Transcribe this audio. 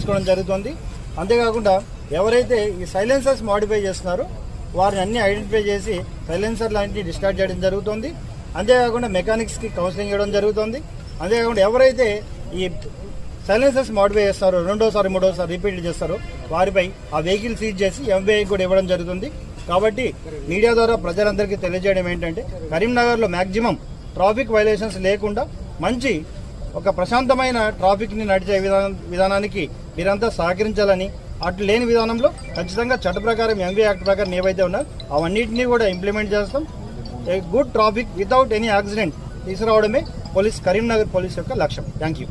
తీసుకోవడం జరుగుతుంది. అంతేకాకుండా ఎవరైతే ఈ సైలెన్సర్స్ మాడిఫై చేస్తున్నారో వారిని అన్ని ఐడెంటిఫై చేసి సైలెన్సర్ లాంటివి డిస్కార్డ్ చేయడం జరుగుతుంది. అంతేకాకుండా మెకానిక్స్కి కౌన్సిలింగ్ ఇవ్వడం జరుగుతుంది. అంతేకాకుండా ఎవరైతే ఈ సైలెన్సర్స్ మాడిఫై చేస్తారో రెండోసారి మూడోసారి రిపీట్ చేస్తారో వారిపై ఆ వెహికల్ సీజ్ చేసి ఎంబీఐ కూడా ఇవ్వడం జరుగుతుంది. కాబట్టి మీడియా ద్వారా ప్రజలందరికీ తెలియజేయడం ఏంటంటే కరీంనగర్లో మ్యాక్సిమం ట్రాఫిక్ వైలేషన్స్ లేకుండా మంచి ఒక ప్రశాంతమైన ట్రాఫిక్ని నడిచే విధానానికి మీరంతా సహకరించాలని, అటు లేని విధానంలో ఖచ్చితంగా చట్ట ప్రకారం ఎంబీ యాక్ట్ ప్రకారం ఏవైతే ఉన్నాయో అవన్నింటినీ కూడా ఇంప్లిమెంట్ చేస్తాం. A good traffic without any accident తీసుకురావడమే కరీంనగర్ పోలీస్ యొక్క లక్ష్యం. Thank you.